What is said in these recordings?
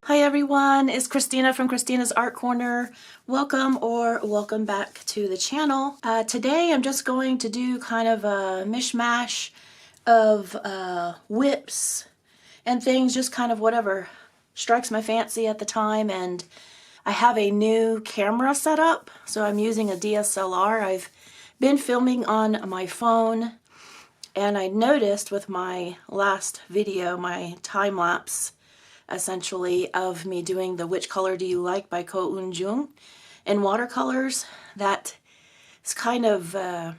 Hi everyone, it's Christina from Christina's Art Corner. Welcome or welcome back to the channel. Today I'm just going to do kind of a mishmash of WIPs and things, just kind of whatever strikes my fancy at the time. And I have a new camera set up, so I'm using a DSLR. I've been filming on my phone, and I noticed with my last video, my time-lapse essentially of me doing the Which Color Do You Like by Ko Un-jung in watercolors, that it's kind of a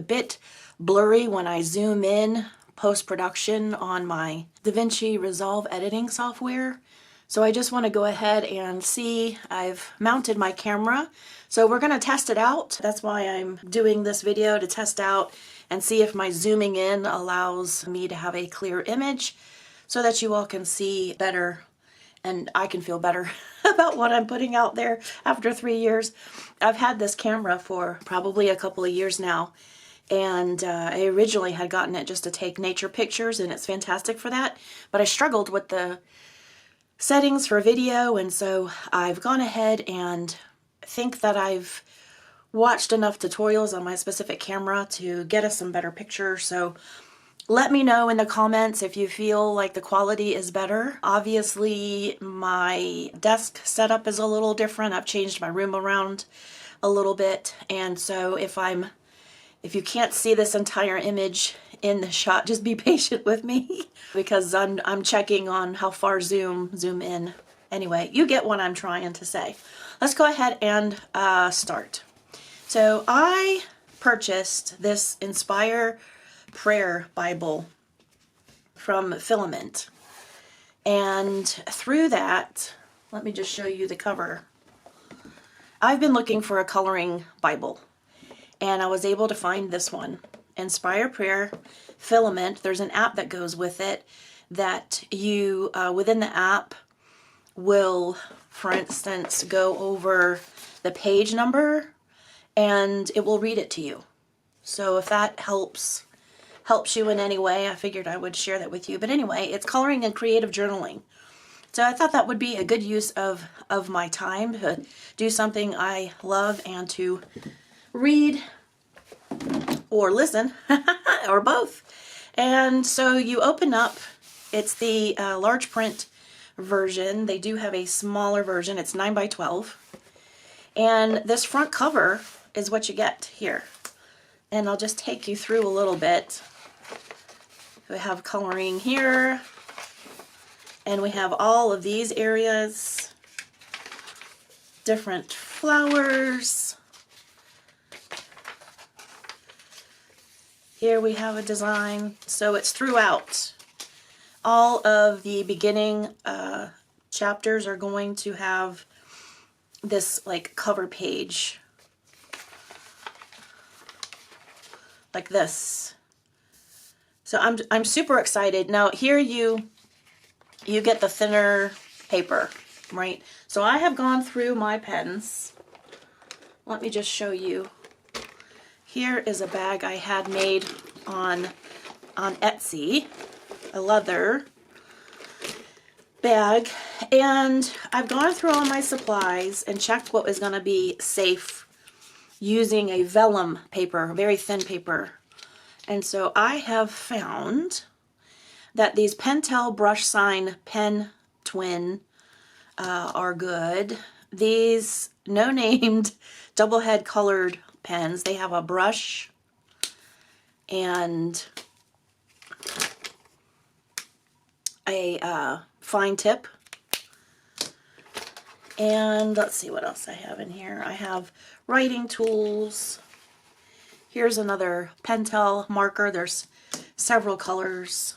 bit blurry when I zoom in post-production on my DaVinci Resolve editing software. So I just want to go ahead and see. I've mounted my camera, so we're going to test it out. That's why I'm doing this video, to test out and see if my zooming in allows me to have a clear image, so that you all can see better and I can feel better about what I'm putting out there after 3 years. I've had this camera for probably a couple of years now, and I originally had gotten it just to take nature pictures, and it's fantastic for that, but I struggled with the settings for video, and so I've gone ahead and think that I've watched enough tutorials on my specific camera to get us some better pictures. So let me know in the comments if you feel like the quality is better. Obviously, my desk setup is a little different. I've changed my room around a little bit, and so if you can't see this entire image in the shot, just be patient with me because I'm checking on how far zoom in. Anyway, you get what I'm trying to say. Let's go ahead and start. So I purchased this Inspire Prayer Bible from Filament, and through that, let me just show you the cover. I've been looking for a coloring Bible, and I was able to find this one, Inspire Prayer Filament. There's an app that goes with it that you within the app will, for instance, go over the page number and it will read it to you. So if that helps you in any way, I figured I would share that with you. But anyway, it's coloring and creative journaling. So I thought that would be a good use of my time to do something I love and to read or listen or both. And so you open up, it's the large print version. They do have a smaller version. It's 9 by 12. And this front cover is what you get here. And I'll just take you through a little bit. We have coloring here, and we have all of these areas, different flowers. Here we have a design, so it's throughout. All of the beginning chapters are going to have this like cover page, like this. So I'm super excited. Now here you get the thinner paper, right? So I have gone through my pens. Let me just show you. Here is a bag I had made on Etsy, a leather bag, and I've gone through all my supplies and checked what was going to be safe using a vellum paper, very thin paper. And so I have found that these Pentel Brush Sign Pen Twin are good. These no-named double head colored pens, they have a brush and a fine tip. And let's see what else I have in here. I have writing tools. Here's another Pentel marker. There's several colors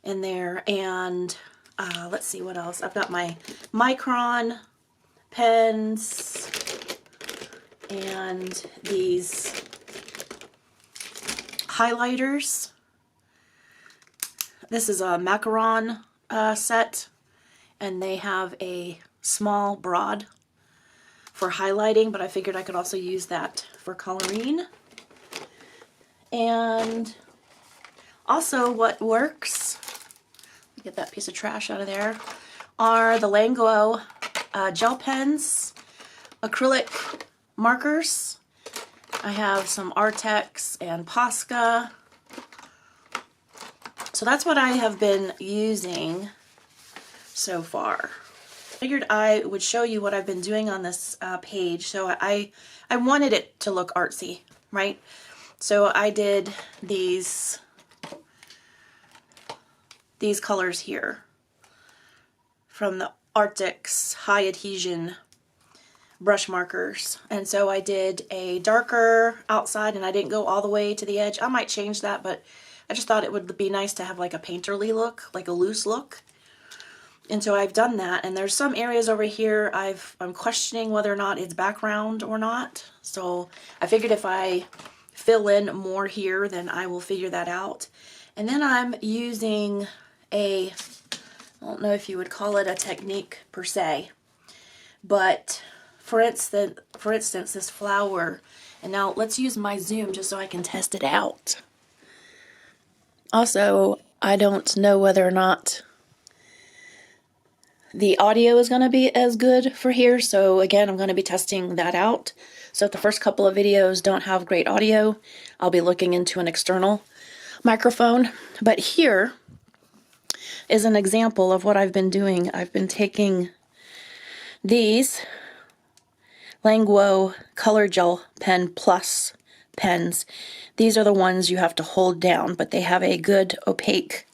in there. And let's see what else. I've got my Micron pens and these highlighters. This is a macaron set, and they have a small broad for highlighting, but I figured I could also use that for coloring. And also what works, get that piece of trash out of there, are the Languo Gel Pens, acrylic markers. I have some Artex and Posca. So that's what I have been using so far. Figured I would show you what I've been doing on this page. So I wanted it to look artsy, right? So I did these colors here from the Artex high adhesion brush markers. And so I did a darker outside and I didn't go all the way to the edge. I might change that, but I just thought it would be nice to have like a painterly look, like a loose look. And so I've done that, and there's some areas over here I'm questioning whether or not it's background or not. So I figured if I fill in more here, then I will figure that out. And then I'm using I don't know if you would call it a technique per se, but for instance, this flower, and now let's use my zoom just so I can test it out. Also, I don't know whether or not the audio is going to be as good for here, so again, I'm going to be testing that out. So if the first couple of videos don't have great audio, I'll be looking into an external microphone. But here is an example of what I've been doing. I've been taking these Languo Color Gel Pen Plus pens. These are the ones you have to hold down, but they have a good opaque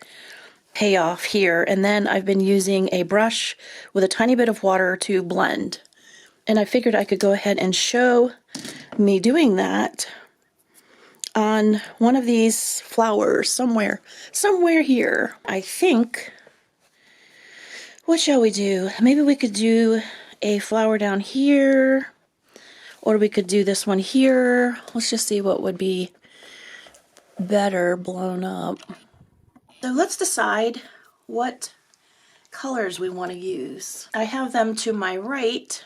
payoff here. And then I've been using a brush with a tiny bit of water to blend. And I figured I could go ahead and show me doing that on one of these flowers somewhere here. I think, what shall we do? Maybe we could do a flower down here, or we could do this one here. Let's just see what would be better blown up. So let's decide what colors we want to use. I have them to my right.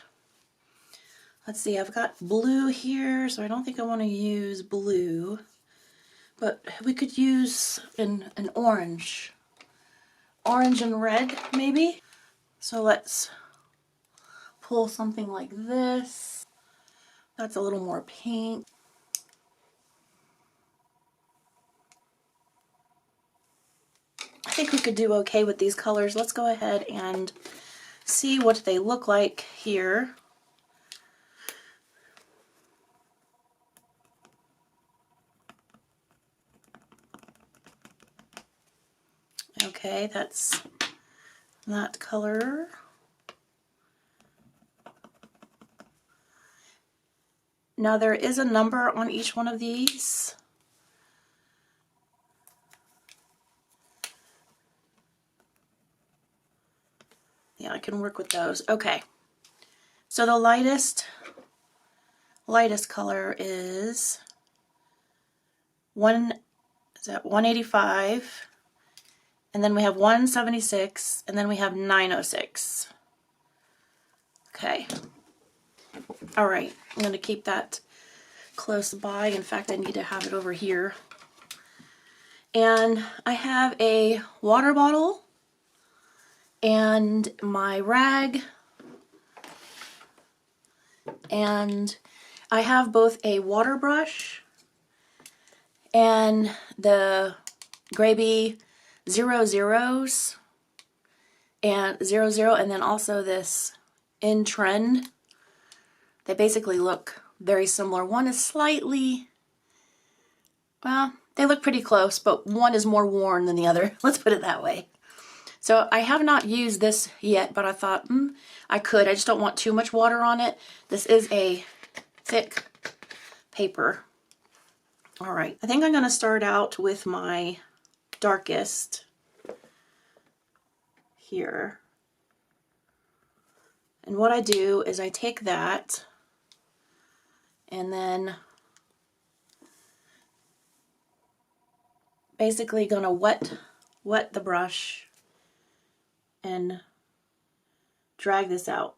Let's see, I've got blue here, so I don't think I want to use blue. But we could use an orange. Orange and red, maybe? So let's pull something like this. That's a little more pink. I think we could do okay with these colors. Let's go ahead and see what they look like here. Okay, that's that color. Now there is a number on each one of these. Yeah, I can work with those. Okay. So the lightest color is 185, and then we have 176, and then we have 906. Okay. All right, I'm going to keep that close by. In fact, I need to have it over here. And I have a water bottle and my rag, and I have both a water brush and the Graby 00s and 00, and then also this In Trend. They basically look very similar. One is slightly, well, they look pretty close, but one is more worn than the other. Let's put it that way. So I have not used this yet, but I thought, I could. I just don't want too much water on it. This is a thick paper. All right, I think I'm going to start out with my darkest here. And what I do is I take that and then basically gonna wet the brush and drag this out.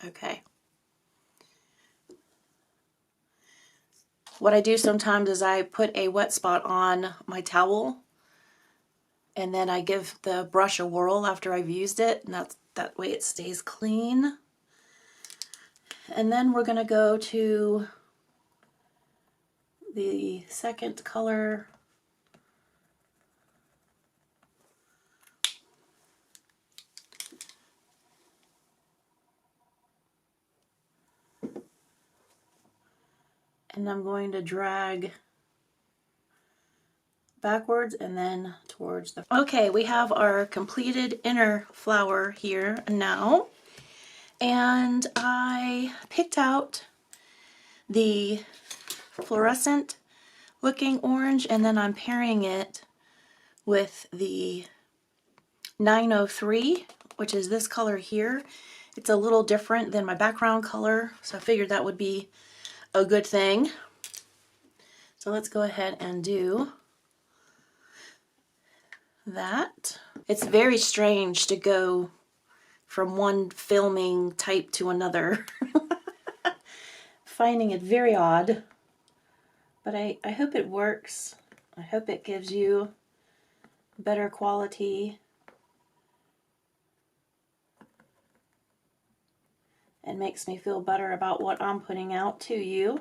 Okay. what I do sometimes is I put a wet spot on my towel and then I give the brush a whirl after I've used it, and that way it stays clean. And then we're going to go to the second color. And I'm going to drag backwards and then towards the... Okay, we have our completed inner flower here now. And I picked out the fluorescent looking orange, and then I'm pairing it with the 903, which is this color here. It's a little different than my background color, so I figured that would be a good thing. So let's go ahead and do that. It's very strange to go from one filming type to another. Finding it very odd, but I hope it works. I hope it gives you better quality and makes me feel better about what I'm putting out to you.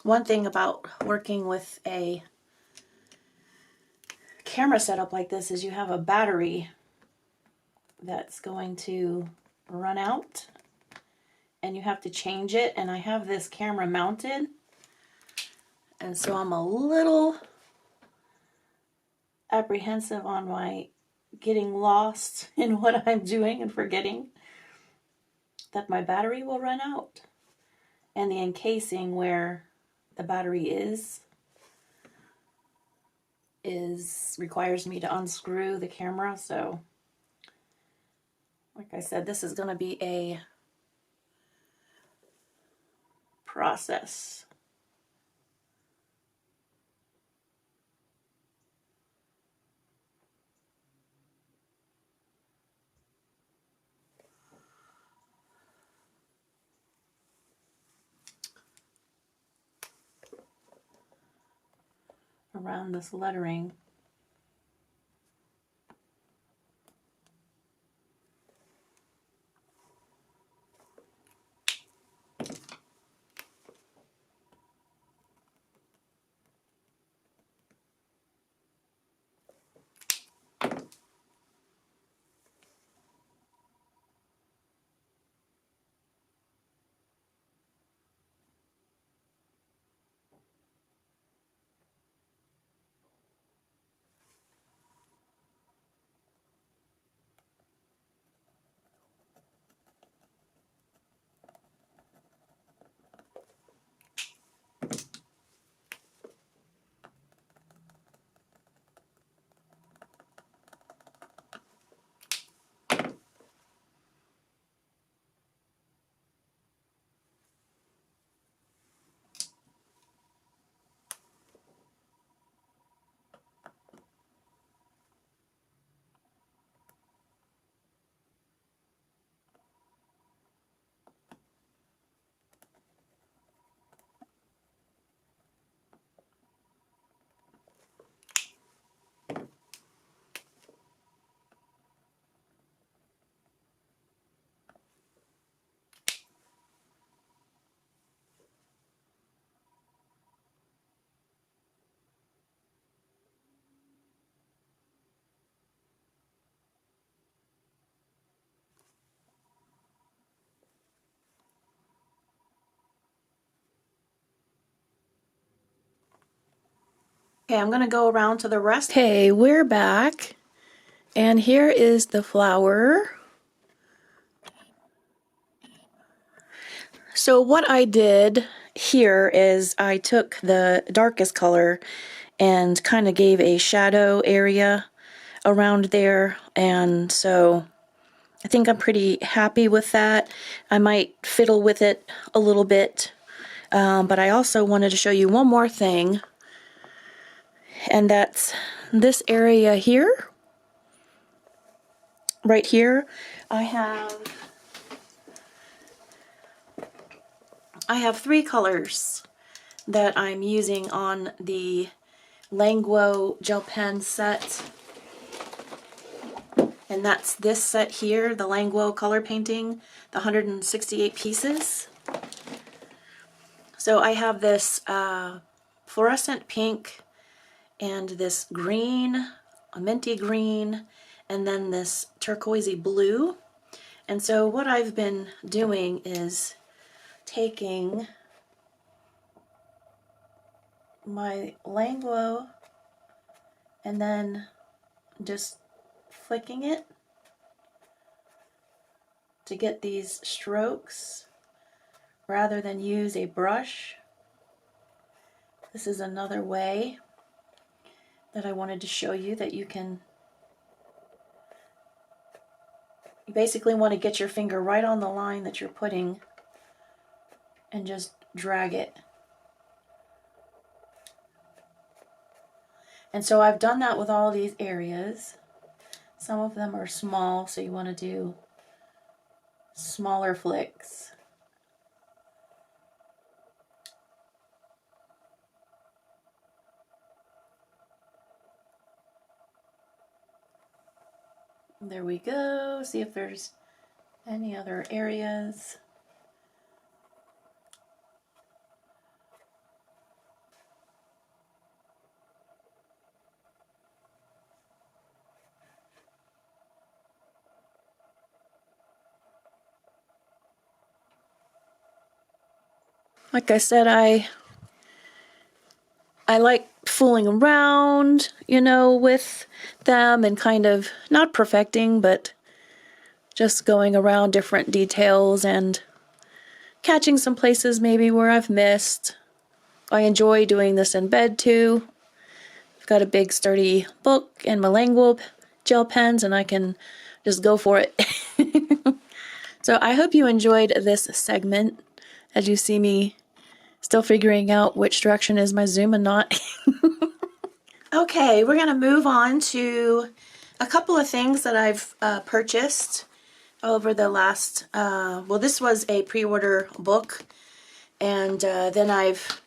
One thing about working with a camera setup like this is you have a battery that's going to run out and you have to change it, and I have this camera mounted, and so I'm a little apprehensive on my getting lost in what I'm doing and forgetting that my battery will run out, and the encasing where the battery is requires me to unscrew the camera. So like I said, this is going to be a process. Around this lettering. Okay, I'm going to go around to the rest. Okay, we're back. And here is the flower. So what I did here is I took the darkest color and kind of gave a shadow area around there. And so I think I'm pretty happy with that. I might fiddle with it a little bit. But I also wanted to show you one more thing. And that's this area here. right here, I have 3 colors that I'm using on the Languo Gel Pen set. And that's this set here, the Languo color painting, the 168 pieces. So I have this fluorescent pink and this green, a minty green, and then this turquoisey blue. And so what I've been doing is taking my Languo and then just flicking it to get these strokes rather than use a brush. This is another way that I wanted to show you that you basically want to get your finger right on the line that you're putting and just drag it. And so I've done that with all these areas. Some of them are small, so you want to do smaller flicks. There we go. See if there's any other areas. Like I said, I like fooling around, you know, with them and kind of not perfecting, but just going around different details and catching some places maybe where I've missed. I enjoy doing this in bed too. I've got a big sturdy book and my Languo gel pens and I can just go for it. So I hope you enjoyed this segment as you see me still figuring out which direction is my zoom and not. Okay, we're going to move on to a couple of things that I've purchased over the last, well, this was a pre-order book, and then I've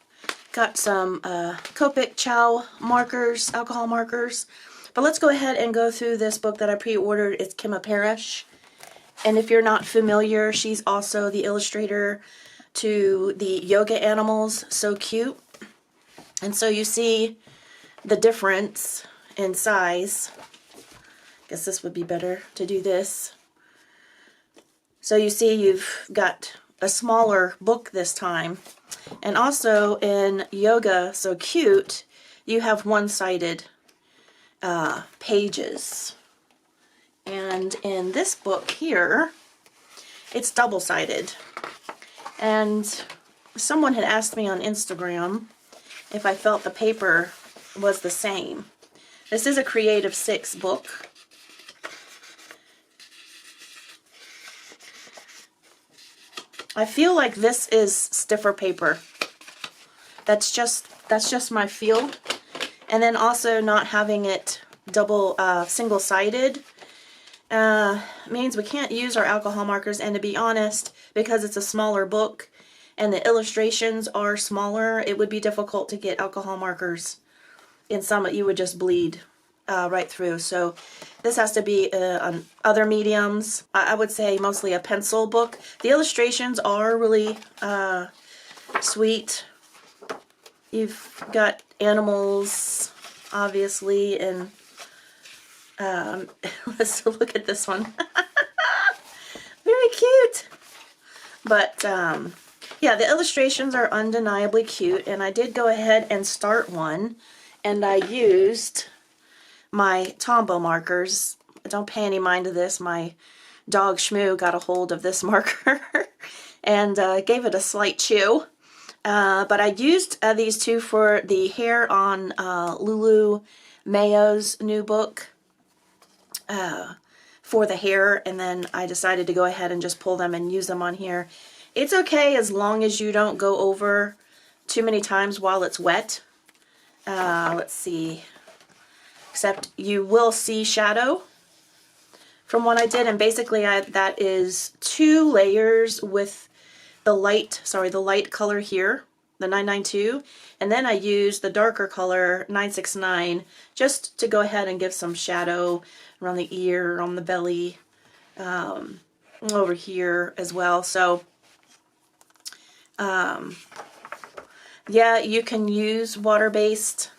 got some Copic Ciao markers, alcohol markers. But let's go ahead and go through this book that I pre-ordered. It's Kimma Parish. And if you're not familiar, she's also the illustrator to the yoga animals. So cute. And so you see the difference in size. I guess this would be better to do this. So you see you've got a smaller book this time. And also in Yoga So Cute, you have one-sided pages. And in this book here, it's double-sided. And someone had asked me on Instagram if I felt the paper was the same. This is a Creative 6 book. I feel like this is stiffer paper. That's just my feel. And then also not having it double single-sided means we can't use our alcohol markers, and to be honest, because it's a smaller book and the illustrations are smaller, it would be difficult to get alcohol markers in some. You would just bleed right through. So this has to be on other mediums. I would say mostly a pencil book. The illustrations are really sweet. You've got animals, obviously, and let's look at this one. Very cute. But yeah, the illustrations are undeniably cute, and I did go ahead and start one, and I used my Tombow markers. Don't pay any mind to this. My dog Shmoo got a hold of this marker and gave it a slight chew. But I used these two for the hair on Lulu Mayo's new book for the hair, and then I decided to go ahead and just pull them and use them on here. It's okay as long as you don't go over too many times while it's wet. Let's see. Except you will see shadow from what I did, and basically that is 2 layers with the light color here, the 992, and then I used the darker color 969 just to go ahead and give some shadow around the ear, on the belly, over here as well. So yeah, you can use water-based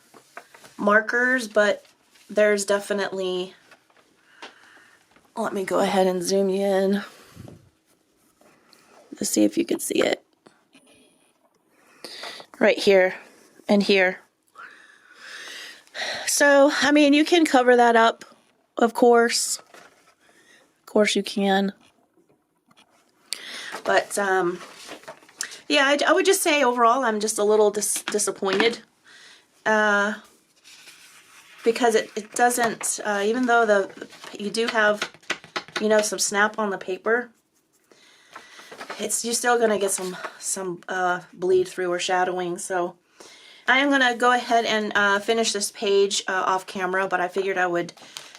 markers, but there's definitely, let me go ahead and zoom you in to see if you can see it. Right here and here. So, I mean, you can cover that up, of course. Of course you can. But, yeah, I would just say overall I'm just a little disappointed. Because it doesn't, even though you do have, you know, some snap on the paper, you're still going to get some bleed through or shadowing. So I am going to go ahead and finish this page off camera, but I figured I would,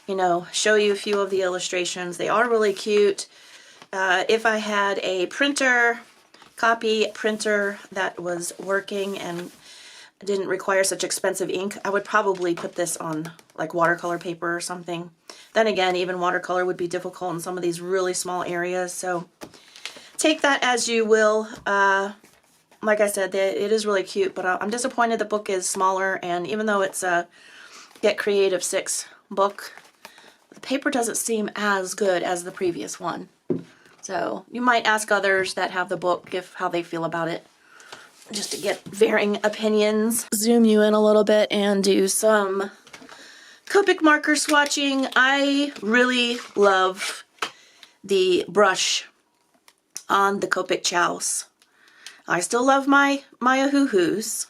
you know, show you a few of the illustrations. They are really cute. If I had a copy printer that was working and didn't require such expensive ink, I would probably put this on like watercolor paper or something. Then again, even watercolor would be difficult in some of these really small areas, so take that as you will. Like I said, it is really cute, but I'm disappointed the book is smaller, and even though it's a Get Creative 6 book, the paper doesn't seem as good as the previous one. So you might ask others that have the book how they feel about it, just to get varying opinions. Zoom you in a little bit and do some Copic marker swatching. I really love the brush on the Copic Caios. I still love my Ohuhus,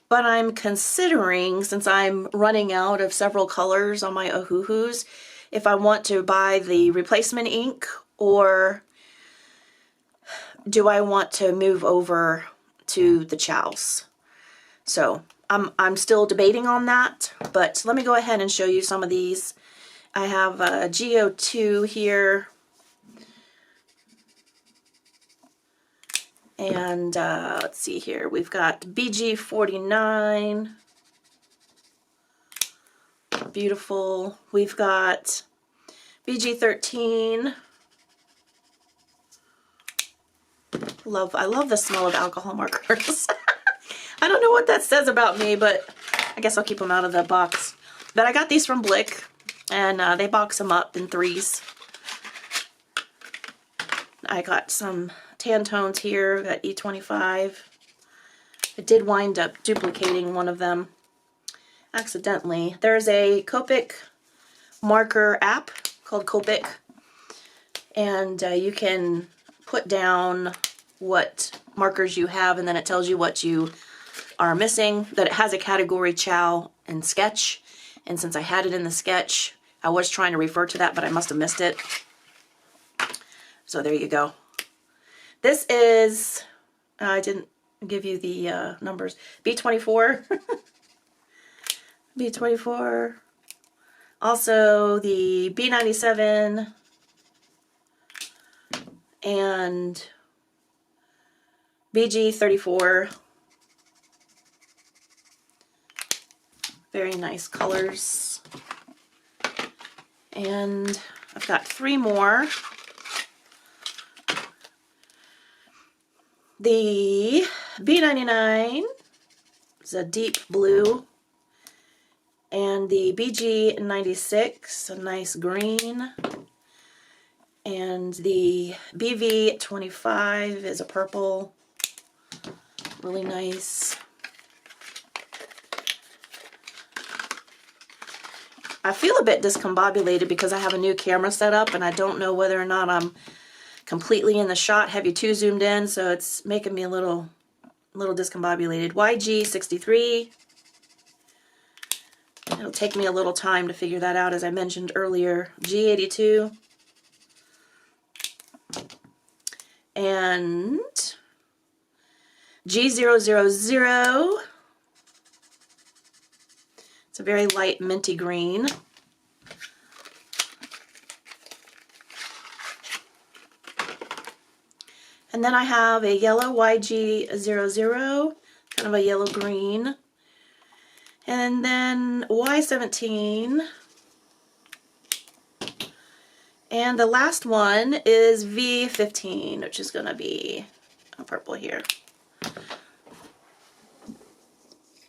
but I'm considering, since I'm running out of several colors on my Ohuhus, if I want to buy the replacement ink, or do I want to move over to the Caios. So I'm still debating on that, but let me go ahead and show you some of these. I have a GO2 here, and let's see here, we've got BG49, beautiful. We've got BG13. I love the smell of alcohol markers. I don't know what that says about me, but I guess I'll keep them out of the box. But I got these from Blick, and they box them up in 3s. I got some tan tones here, got E25. I did wind up duplicating one of them accidentally. There's a Copic marker app called Copic, and you can put down what markers you have, and then it tells you what you are missing. That it has a category Ciao and sketch, and since I had it in the sketch, I was trying to refer to that, but I must have missed it. So there you go. This is, I didn't give you the numbers, B24. B24. Also the B97 and BG34. Very nice colors. And I've got 3 more. The B99 is a deep blue, and the BG96, a nice green, and the BV25 is a purple, really nice. I feel a bit discombobulated because I have a new camera set up, and I don't know whether or not I'm completely in the shot. Have you 2 zoomed in, so it's making me a little discombobulated. YG63. It'll take me a little time to figure that out, as I mentioned earlier. G82. And G000. It's a very light minty green. And then I have a yellow YG00, kind of a yellow green. And then Y17. And the last one is V15, which is going to be a purple here.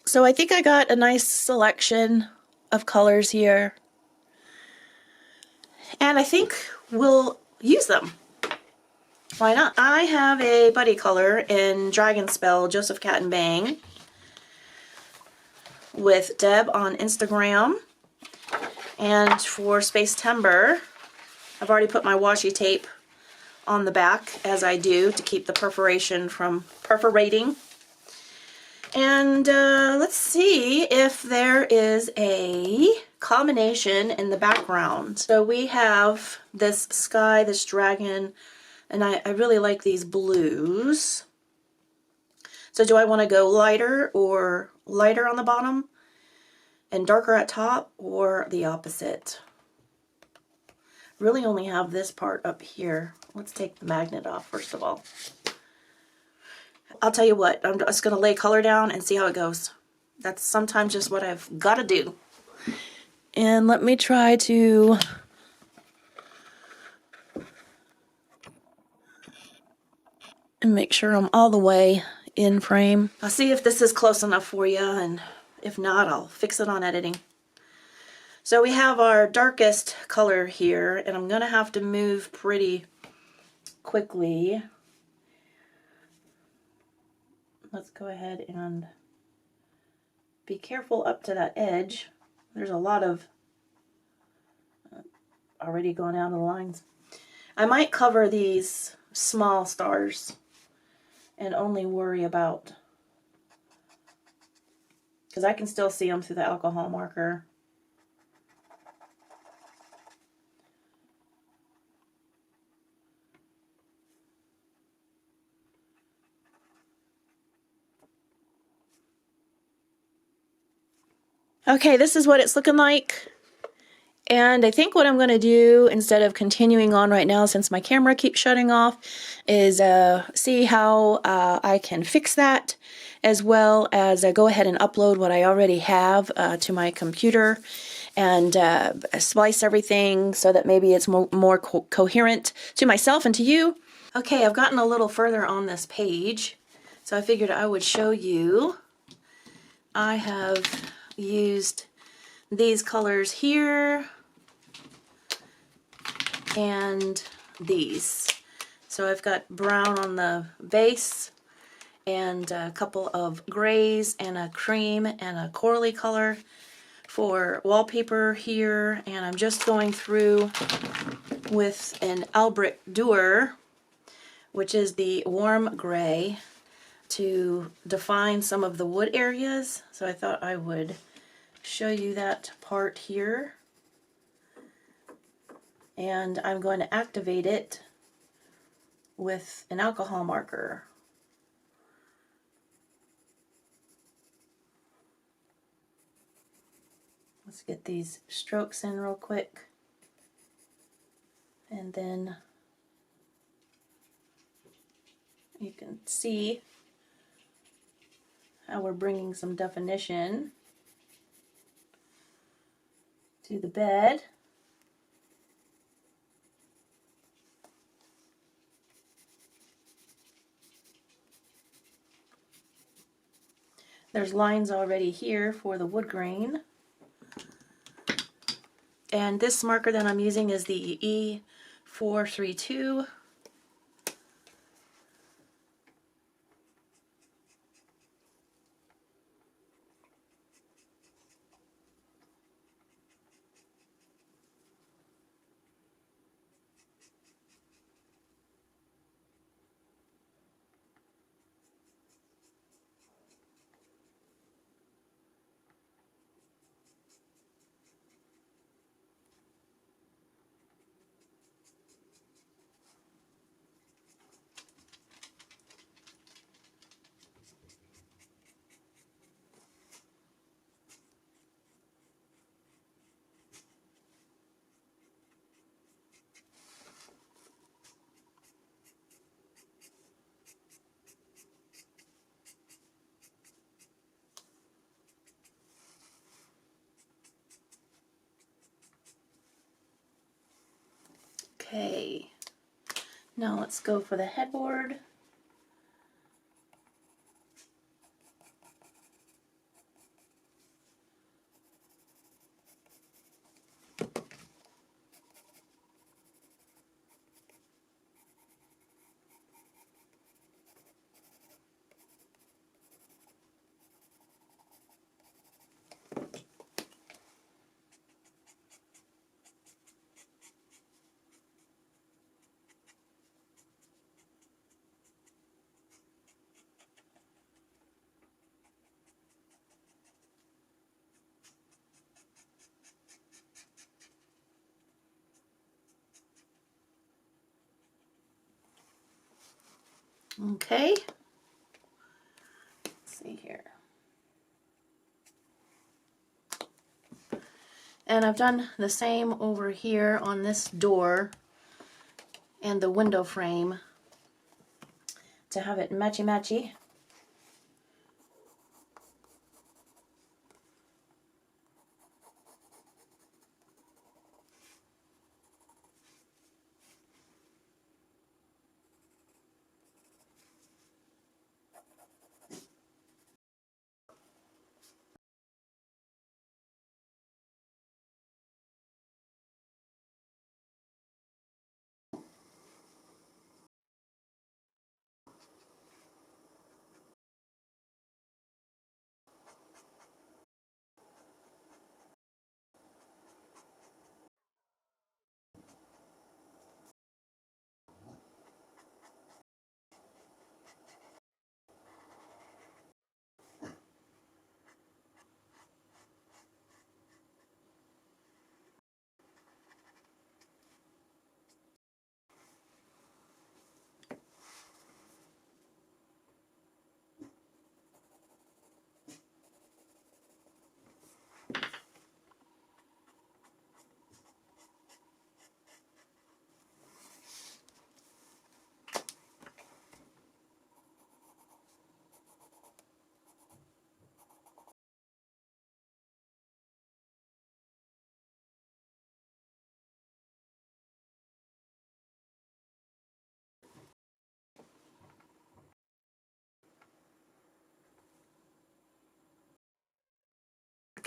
So I think I got a nice selection of colors here. And I think we'll use them. Why not? I have a buddy color in Dragonspell Joseph Cat and Bang with Deb on Instagram. And for Space Timber, I've already put my washi tape on the back, as I do, to keep the perforation from perforating. And let's see if there is a combination in the background. So we have this sky, this dragon, and I really like these blues. So do I want to go lighter or lighter on the bottom and darker at top, or the opposite? Really only have this part up here. Let's take the magnet off first of all. I'll tell you what, I'm just going to lay color down and see how it goes. That's sometimes just what I've got to do. And let me try to make sure I'm all the way in frame. I'll see if this is close enough for you, and if not, I'll fix it on editing. So we have our darkest color here, and I'm going to have to move pretty quickly. Let's go ahead and be careful up to that edge. There's a lot of already gone out of the lines. I might cover these small stars and only worry about, because I can still see them through the alcohol marker. Okay, this is what it's looking like. And I think what I'm going to do, instead of continuing on right now since my camera keeps shutting off, is see how I can fix that, as well as go ahead and upload what I already have to my computer and splice everything so that maybe it's more coherent to myself and to you. Okay, I've gotten a little further on this page, so I figured I would show you. I have used these colors here and these. So I've got brown on the base and a couple of grays and a cream and a corally color for wallpaper here, and I'm just going through with an Albrecht Duer, which is the warm gray, to define some of the wood areas. So I thought I would show you that part here. And I'm going to activate it with an alcohol marker. Let's get these strokes in real quick. And then you can see how we're bringing some definition to the bed. There's lines already here for the wood grain. And this marker that I'm using is the E432. Okay, now let's go for the headboard. Okay, let's see here. And I've done the same over here on this door and the window frame to have it matchy-matchy.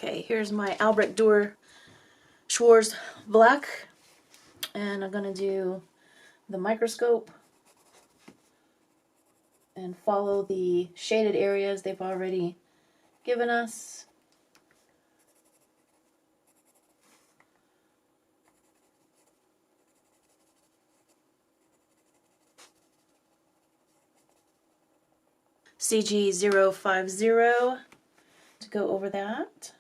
Okay, here's my Albrecht Dürer Schwarz black, and I'm gonna do the microscope and follow the shaded areas they've already given us. CG050 to go over that.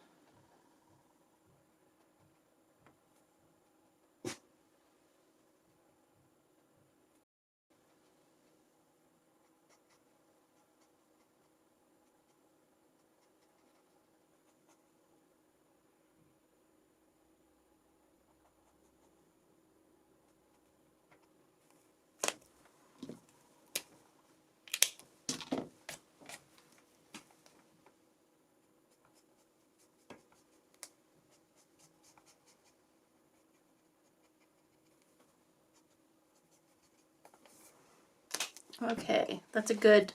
Okay, that's a good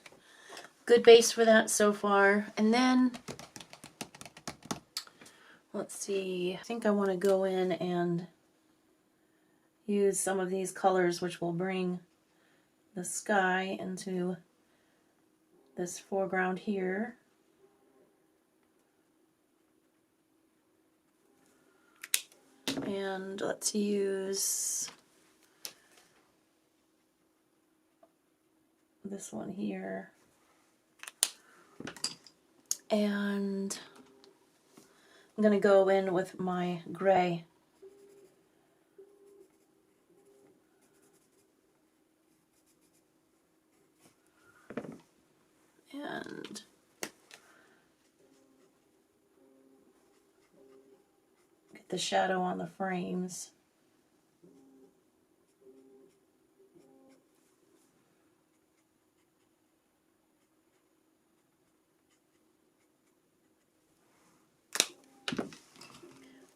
base for that so far. And then let's see, I think I want to go in and use some of these colors which will bring the sky into this foreground here. And let's use this one here. And I'm going to go in with my gray. And get the shadow on the frames.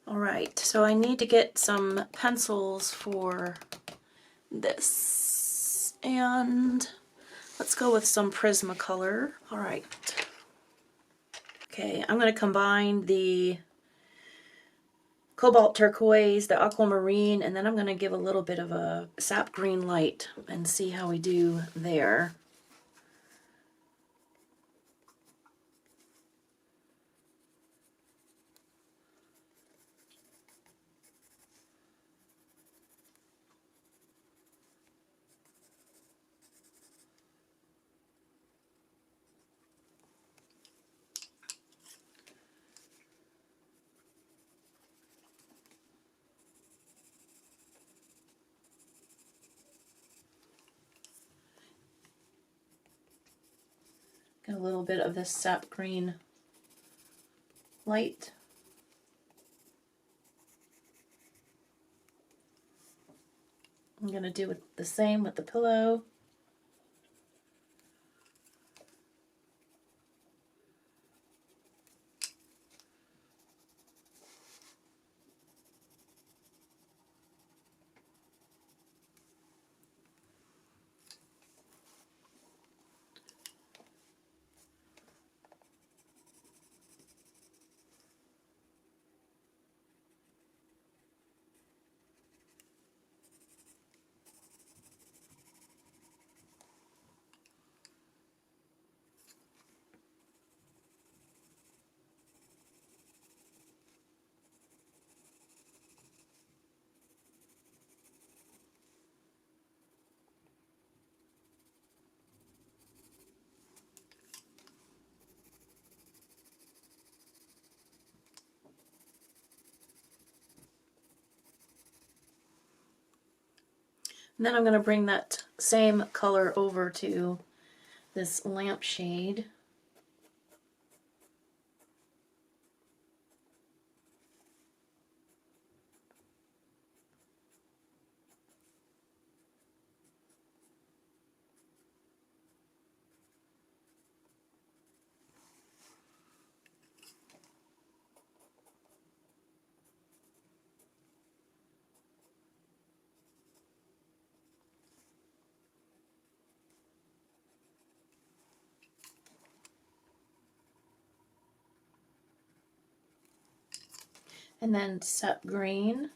Alright, so I need to get some pencils for this. And let's go with some Prismacolor. All right. Okay, I'm going to combine the cobalt turquoise, the aquamarine, and then I'm going to give a little bit of a sap green light and see how we do there. Get a little bit of this sap green light. I'm going to do the same with the pillow. And then I'm going to bring that same color over to this lampshade. And then sap green.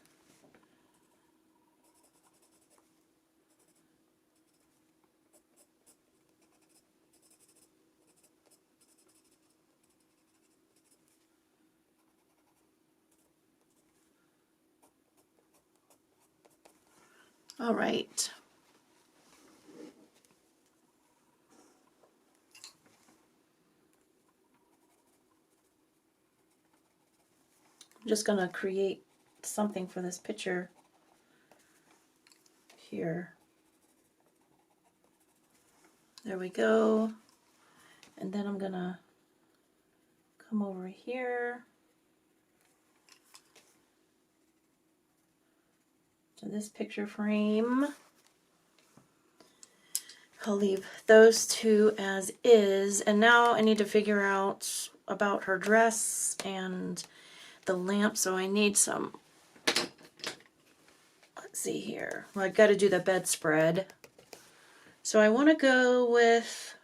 All right. I'm just going to create something for this picture here. There we go. And then I'm going to come over here to this picture frame. I'll leave those two as is. And now I need to figure out about her dress and the lamp. So I need some, let's see here. Well, I've got to do the bedspread. So I want to go with,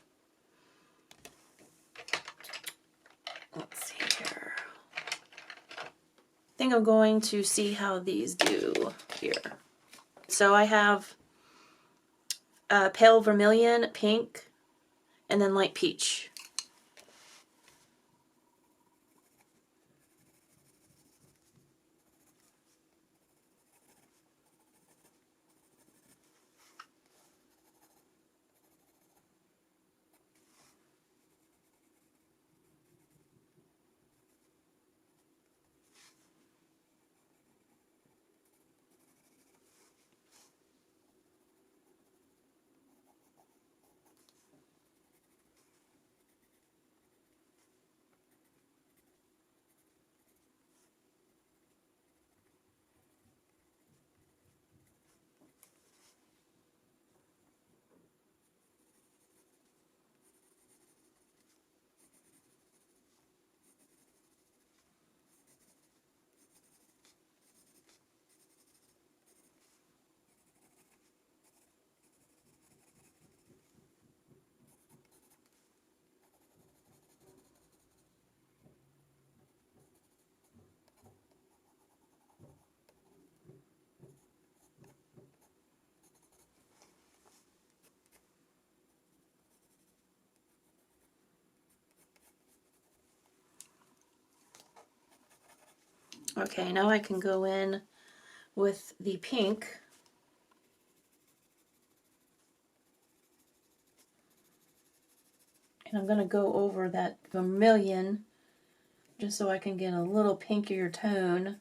let's see here. I think I'm going to see how these do here. So I have pale vermilion, pink, and then light peach. Okay, now I can go in with the pink. And I'm going to go over that vermilion just so I can get a little pinkier tone.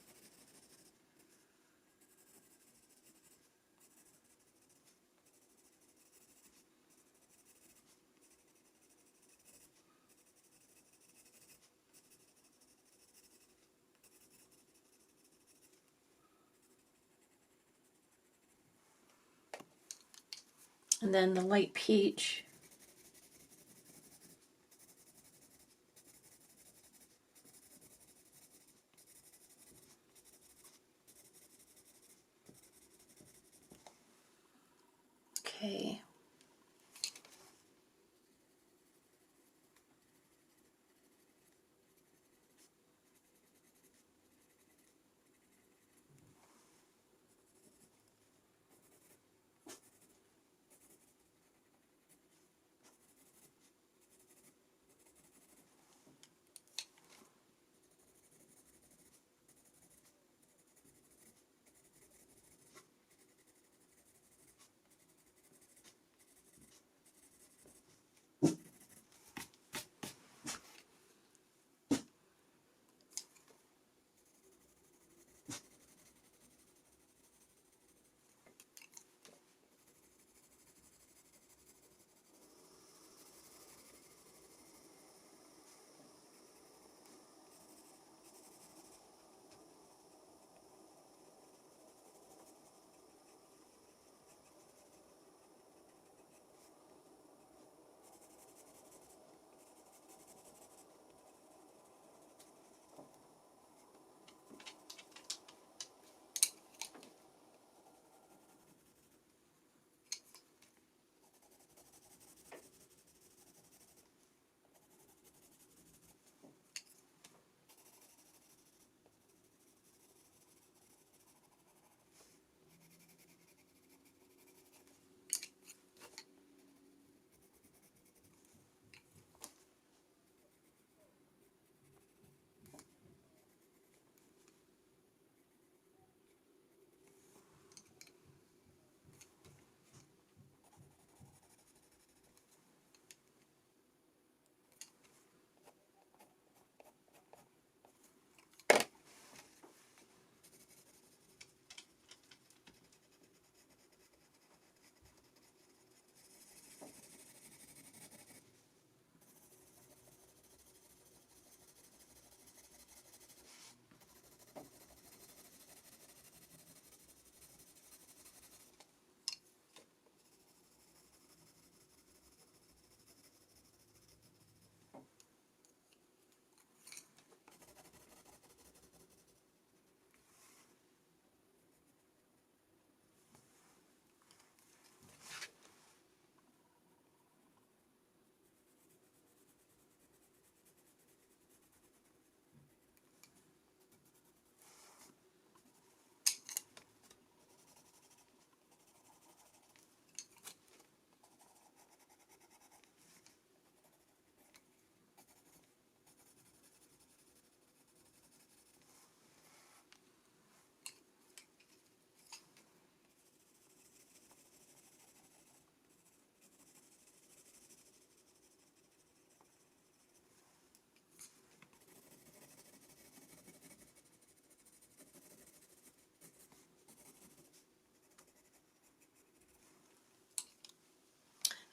And then the light peach. Okay.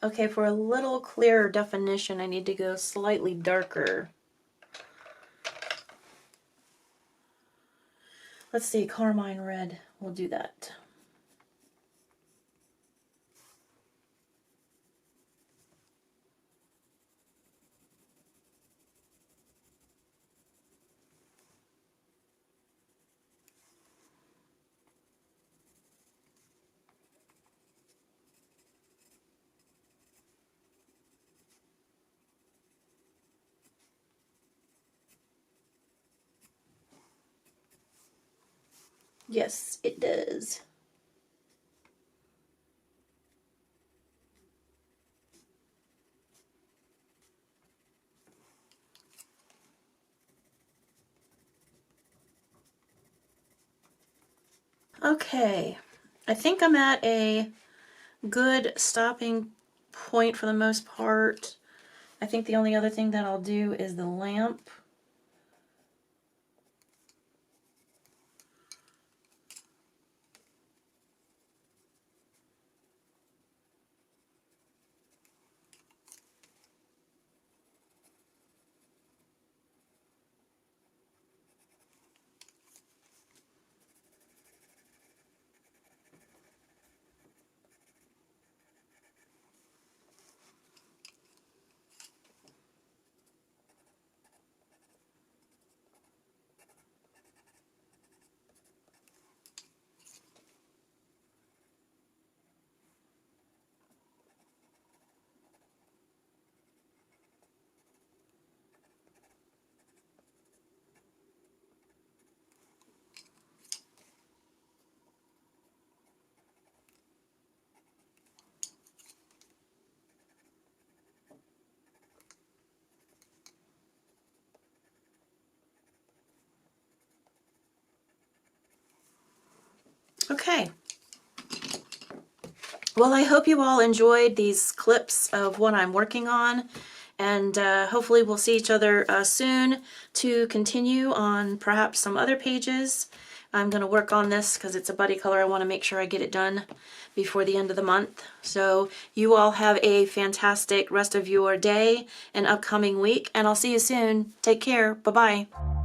Okay, for a little clearer definition, I need to go slightly darker. Let's see, carmine red. We'll do that. Yes, it does. Okay, I think I'm at a good stopping point for the most part. I think the only other thing that I'll do is the lamp. Okay. Well, I hope you all enjoyed these clips of what I'm working on, and hopefully we'll see each other soon to continue on perhaps some other pages. I'm going to work on this because it's a buddy color. I want to make sure I get it done before the end of the month. So you all have a fantastic rest of your day and upcoming week, and I'll see you soon. Take care. Bye-bye.